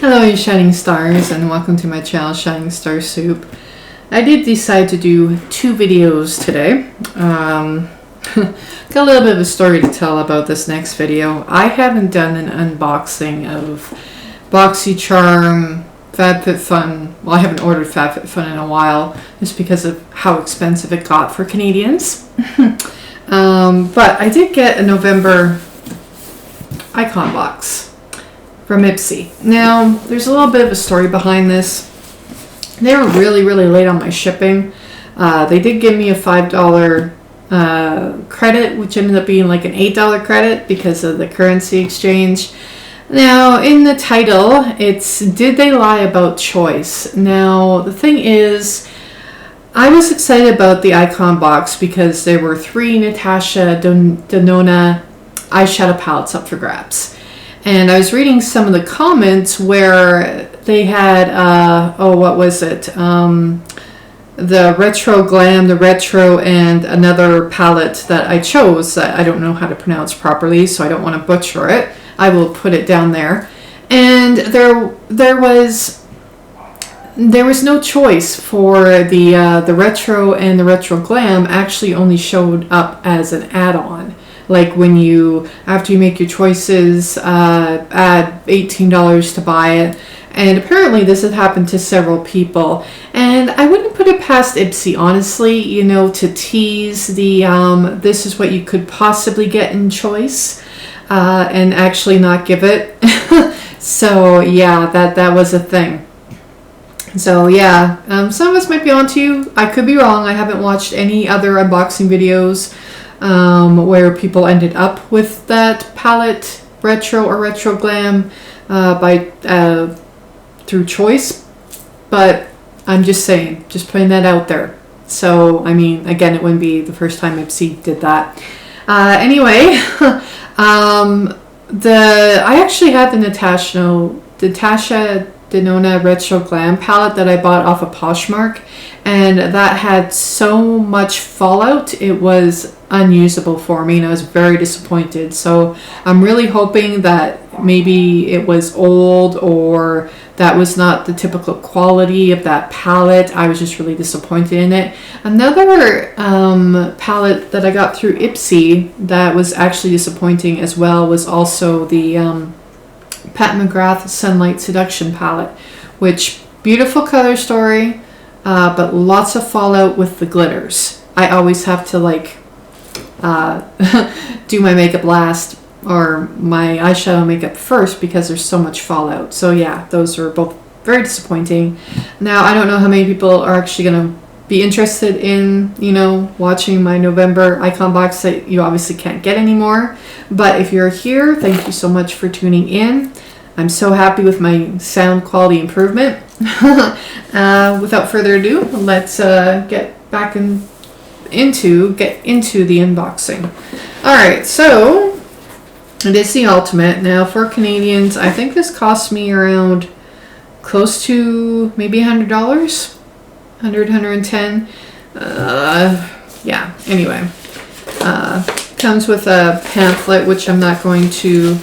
Hello you shining stars, and welcome to my channel Shining Star Soup. I did decide to do 2 videos today. Got a little bit of a story to tell about this next video. I haven't done an unboxing of BoxyCharm FabFitFun. Well, I haven't ordered FabFitFun in a while just because of how expensive it got for Canadians. But I did get a November icon box from Ipsy. Now, there's a little bit of a story behind this. They were really late on my shipping. They did give me a $5 credit, which ended up being like an $8 credit because of the currency exchange. Now, in the title, it's Did They Lie About Choice? Now, the thing is, I was excited about the icon box because there were 3 Natasha Denona eyeshadow palettes up for grabs. And I was reading some of the comments where they had, what was it? The Retro Glam, the Retro, and another palette that I chose that I don't know how to pronounce properly, so I don't want to butcher it. I will put it down there. And there was no choice for the Retro, and the Retro Glam actually only showed up as an add-on. Like when you, after you make your choices, add $18 to buy it. And apparently this had happened to several people. And I wouldn't put it past Ipsy, honestly, you know, to tease the, this is what you could possibly get in choice, and actually not give it. So yeah, that was a thing. So yeah, some of us might be onto you. I could be wrong. I haven't watched any other unboxing videos where people ended up with that palette, Retro or Retro Glam, through choice, but I'm just saying, just putting that out there. So, I mean, again, it wouldn't be the first time Ipsy did that. Anyway, I actually had the Natasha Denona Retro Glam palette that I bought off of Poshmark, and that had so much fallout it was unusable for me, and I was very disappointed. So I'm really hoping that maybe it was old, or that was not the typical quality of that palette. I was just really disappointed in it. Another palette that I got through Ipsy that was actually disappointing as well was also the Pat McGrath Sunlight Seduction palette, which beautiful color story, but lots of fallout with the glitters. I always have to like do my makeup last, or my eyeshadow makeup first, because there's so much fallout. So yeah, those are both very disappointing. Now, I don't know how many people are actually going to be interested in, you know, watching my November icon box that you obviously can't get anymore. But if you're here, thank you so much for tuning in. I'm so happy with my sound quality improvement. Without further ado, let's get back into the unboxing. Alright, so it is the Ultimate. Now for Canadians, I think this cost me around close to maybe $100, $110. Yeah, anyway. Comes with a pamphlet, which I'm not going to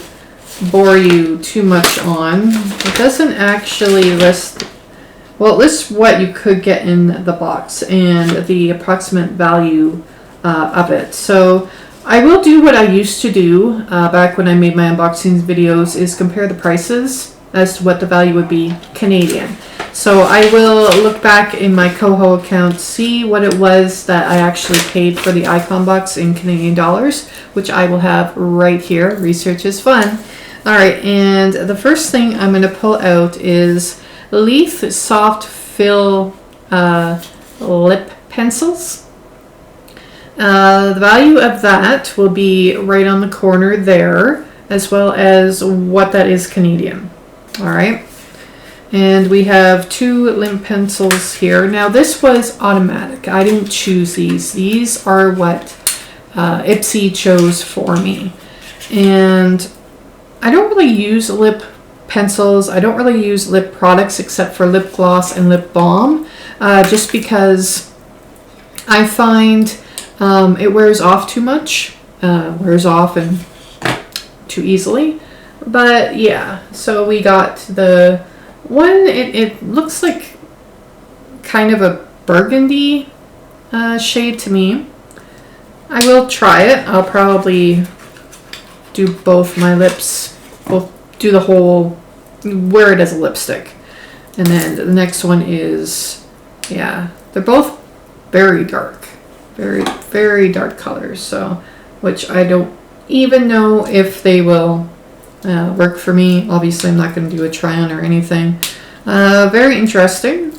bore you too much on. It doesn't actually list, well, it lists what you could get in the box and the approximate value of it. So I will do what I used to do back when I made my unboxing videos, is compare the prices as to what the value would be Canadian. So I will look back in my Coho account, see what it was that I actually paid for the icon box in Canadian dollars, which I will have right here. Research is fun. Alright, and the first thing I'm going to pull out is Leaf Soft Fill Lip Pencils. The value of that will be right on the corner there, as well as what that is Canadian. Alright. And we have 2 lip pencils here. Now this was automatic. I didn't choose these. These are what Ipsy chose for me. And I don't really use lip pencils. I don't really use lip products except for lip gloss and lip balm. Just because I find it wears off too much. Wears off and too easily. But yeah, so we got the One, it looks like kind of a burgundy shade to me. I will try it. I'll probably do both my lips, do the whole, wear it as a lipstick. And then the next one is, yeah, they're both very dark, very, very dark colors. So, which I don't even know if they will work for me. Obviously, I'm not going to do a try on or anything. Very interesting.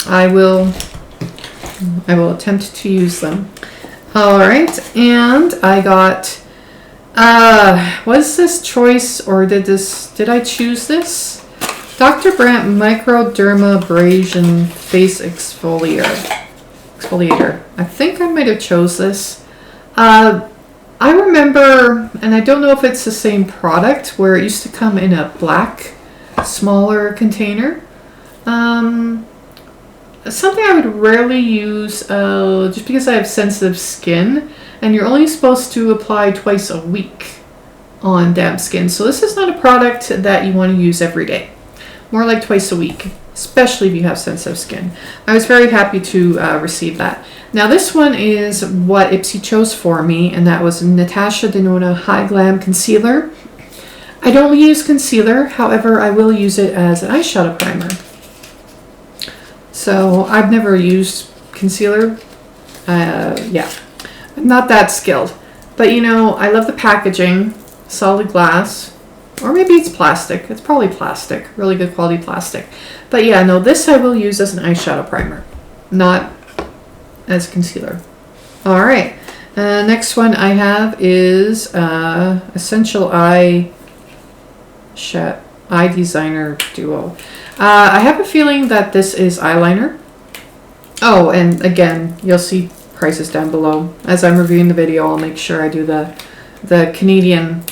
I will attempt to use them. All right, and I got, was this choice or did I choose this? Dr. Brandt Microdermabrasion Face Exfoliator. I think I might have chose this. I remember, and I don't know if it's the same product, where it used to come in a black, smaller container. Something I would rarely use just because I have sensitive skin, and you're only supposed to apply twice a week on damp skin. So this is not a product that you want to use every day. More like twice a week, especially if you have sensitive skin. I was very happy to receive that. Now this one is what Ipsy chose for me, and that was Natasha Denona High Glam Concealer. I don't use concealer, however, I will use it as an eyeshadow primer. So I've never used concealer. Yeah, I'm not that skilled. But you know, I love the packaging, solid glass, or maybe it's plastic. It's probably plastic, really good quality plastic. But yeah, no, this I will use as an eyeshadow primer, not as concealer. All right, next one I have is Essential Eye Designer Duo. I have a feeling that this is eyeliner. Oh, and again, you'll see prices down below. As I'm reviewing the video, I'll make sure I do the Canadian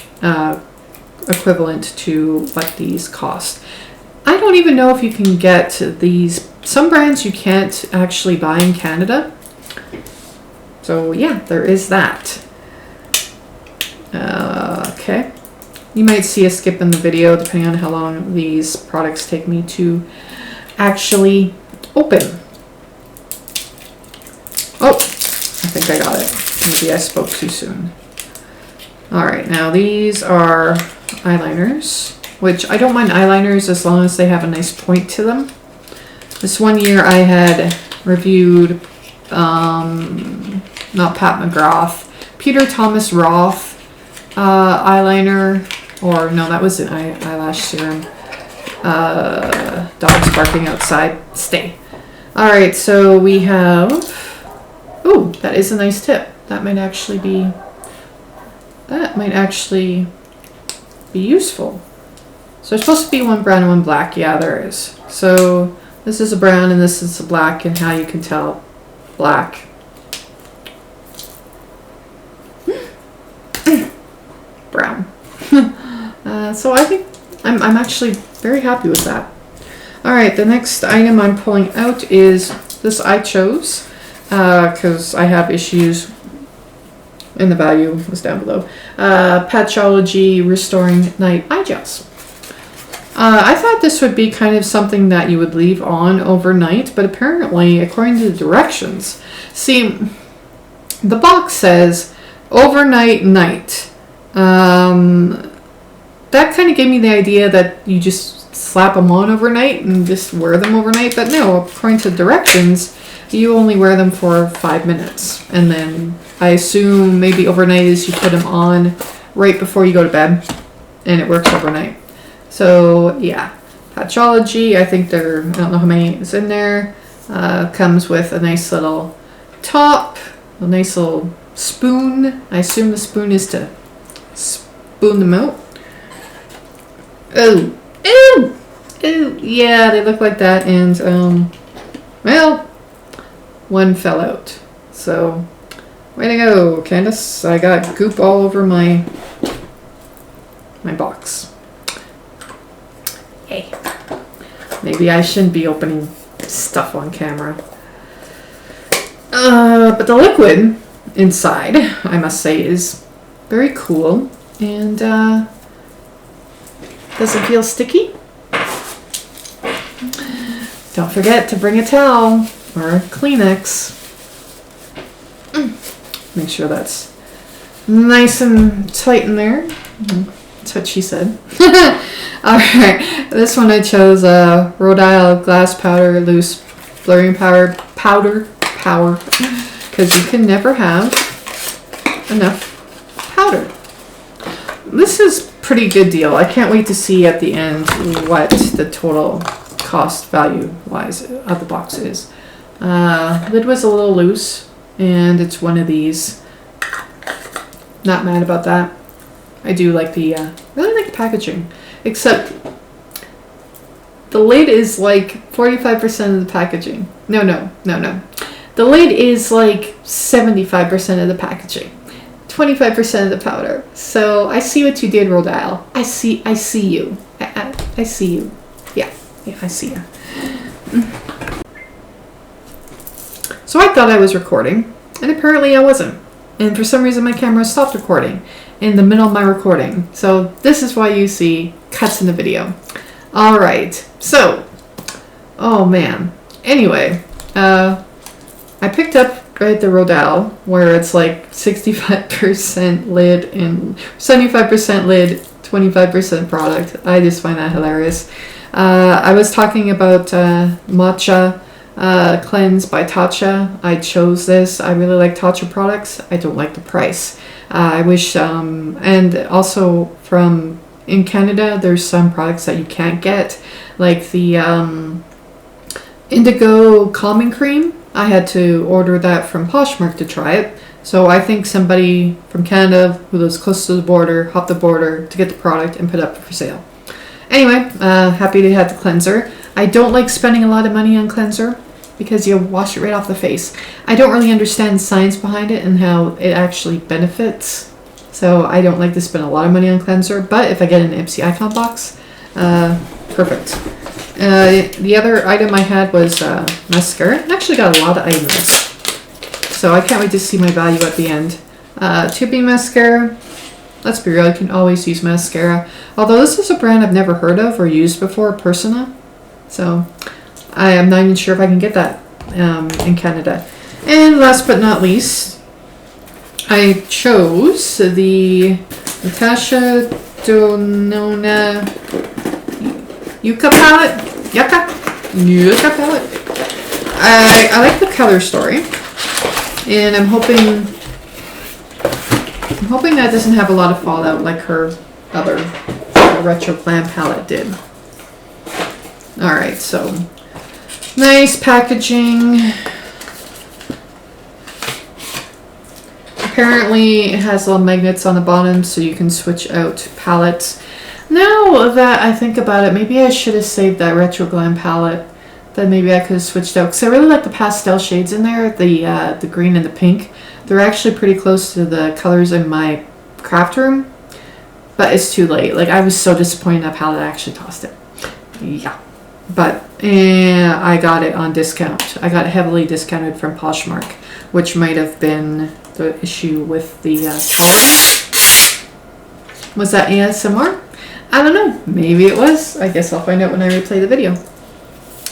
equivalent to what these cost. I don't even know if you can get these. Some brands you can't actually buy in Canada. So yeah, there is that. Okay. You might see a skip in the video depending on how long these products take me to actually open. Oh, I think I got it. Maybe I spoke too soon. Alright, now these are eyeliners, which I don't mind eyeliners as long as they have a nice point to them. This one year I had reviewed, not Pat McGrath, Peter Thomas Roth eyeliner. Or no, that was an eyelash serum. Dogs barking outside. Stay. All right, so we have. Oh, that is a nice tip. That might actually be. That might actually be useful. So there's supposed to be one brown and one black. Yeah, there is. So this is a brown and this is a black, and how you can tell black. Brown. So I think I'm actually very happy with that. All right, the next item I'm pulling out is this I chose because I have issues, and the value was down below. Patchology Restoring Night Eye Gels. I thought this would be kind of something that you would leave on overnight, but apparently, according to the directions, see, the box says overnight night. That kind of gave me the idea that you just slap them on overnight and just wear them overnight. But no, according to directions, you only wear them for 5 minutes. And then I assume maybe overnight is you put them on right before you go to bed and it works overnight. So yeah, Patchology, I think I don't know how many is in there. Comes with a nice little top, a nice little spoon. I assume the spoon is to spoon them out. Oh, ew, ew, yeah, they look like that, and, well, one fell out, so, way to go, Candace. I got goop all over my box. Hey, maybe I shouldn't be opening stuff on camera. But the liquid inside, I must say, is very cool, and, doesn't feel sticky. Don't forget to bring a towel or Kleenex. Make sure that's nice and tight in there. That's what she said. Alright, this one I chose Rhodile glass powder, loose blurring powder, because you can never have enough powder. This is pretty good deal. I can't wait to see at the end what the total cost value wise of the box is. Lid was a little loose, and it's one of these. Not mad about that. I do like the really like the packaging, except the lid is like 45% of the packaging. No. The lid is like 75% of the packaging, 25% of the powder. So I see what you did, Rhodile. I see you. I see you. Yeah, I see you. So I thought I was recording, and apparently I wasn't. And for some reason my camera stopped recording in the middle of my recording. So this is why you see cuts in the video. Alright, so, oh man. Anyway, I picked up right the Rhodile, where it's like 65% lid and 75% lid, 25% product. I just find that hilarious. I was talking about matcha cleanse by Tatcha. I chose this. I really like Tatcha products. I don't like the price. I wish, and also from in Canada, there's some products that you can't get, like the Indigo Calming Cream. I had to order that from Poshmark to try it. So I think somebody from Canada who lives close to the border, hopped the border to get the product and put it up for sale. Anyway, happy to have the cleanser. I don't like spending a lot of money on cleanser because you wash it right off the face. I don't really understand the science behind it and how it actually benefits. So I don't like to spend a lot of money on cleanser, but if I get an Ipsy Icon Box, perfect. The other item I had was mascara. I actually got a lot of items, so I can't wait to see my value at the end. Tubing mascara. Let's be real, you can always use mascara. Although this is a brand I've never heard of or used before, Persona. So I am not even sure if I can get that in Canada. And last but not least, I chose the Natasha Denona Yucca palette. Yucca palette. I like the color story, and I'm hoping that doesn't have a lot of fallout like her other retro glam palette did. All right, so nice packaging. Apparently it has little magnets on the bottom so you can switch out palettes. Now that I think about it, maybe I should have saved that retro glam palette. Then maybe I could have switched out, because I really like the pastel shades in there, the green and the pink. They're actually pretty close to the colors in my craft room, but it's too late. Like, I was so disappointed in that palette, I actually tossed it. Yeah, but I got it on discount. I got it heavily discounted from Poshmark, which might have been the issue with the color. Was that ASMR? I don't know. Maybe it was. I guess I'll find out when I replay the video.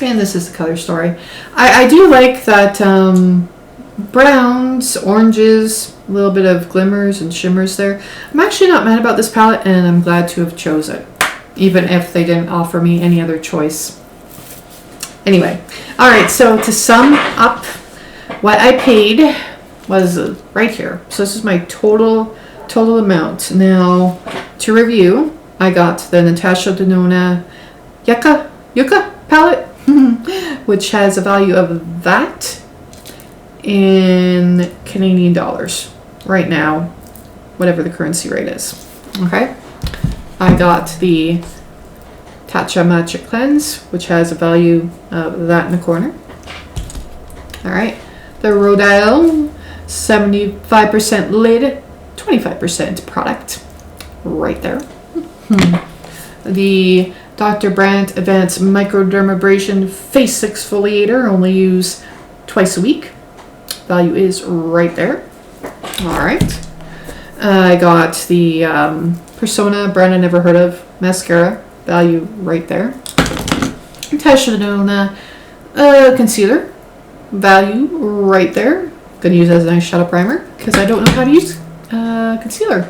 And this is the color story. I do like that browns, oranges, a little bit of glimmers and shimmers there. I'm actually not mad about this palette, and I'm glad to have chose it, even if they didn't offer me any other choice. Anyway, all right, so to sum up, what I paid was right here. So this is my total amount. Now, to review, I got the Natasha Denona Yucca palette, which has a value of that in Canadian dollars right now, whatever the currency rate is. Okay, I got the Tatcha Magic Cleanse, which has a value of that in the corner. All right, the Rhodile 75% lid, 25% product, right there. The Dr. Brandt Advanced Microdermabrasion Face Exfoliator, only use twice a week. Value is right there. All right. I got the Persona, brand I never heard of, mascara. Value right there. Natasha Denona Concealer, value right there. Gonna use it as a nice shadow primer because I don't know how to use concealer.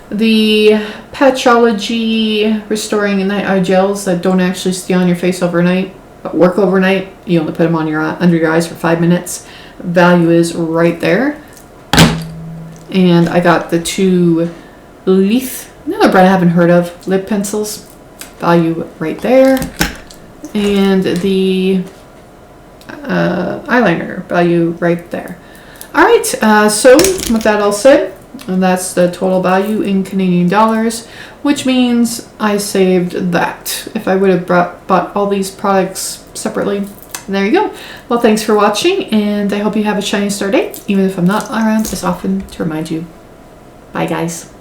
The Patchology Restoring Night Eye Gels that don't actually stay on your face overnight, but work overnight. You only put them on your under your eyes for 5 minutes. Value is right there. And I got the two Leaf, another brand I haven't heard of, lip pencils. Value right there. And the eyeliner, value right there. Alright, so with that all said, and that's the total value in Canadian dollars, which means I saved that if I would have bought all these products separately. And there you go. Well, thanks for watching, and I hope you have a shining star day, even if I'm not around as often to remind you. Bye, guys.